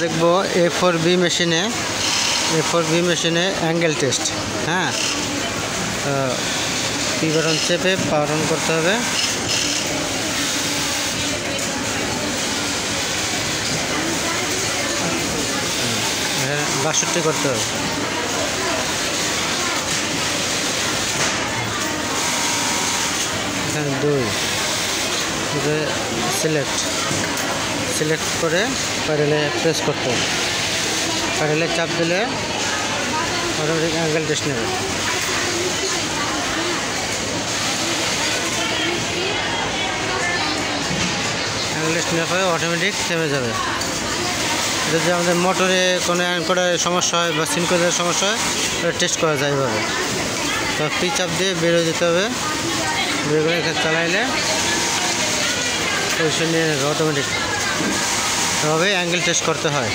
দেখব A4B মেশিনে angle test. হ্যাঁ, পি বাটন চেপে পাওয়ার অন করতে হবে। এখানে 62 করতে হবে। এখানে 2 সিলেক্ট করে প্যাডেলে প্রেস করতে হবে। প্যাডেলে চাপ দিলে অটোমেটিক অ্যাঙ্গেল টেস্ট নেবে। অ্যাঙ্গেল টেস্ট নেওয়ার পরে অটোমেটিক থেমে যাবে। যদি আমাদের মোটরে কোনো অ্যাঙ্করের সমস্যা হয় বা সিনকোজের সমস্যা হয়, ওটা টেস্ট করা যায় এভাবে। তো পি চাপ দিয়ে বেরোয় যেতে হবে। বের করে এখানে চালাইলে পজিশন নিয়ে নেবে অটোমেটিক। এভাবে অ্যাঙ্গেল টেস্ট করতে হয়।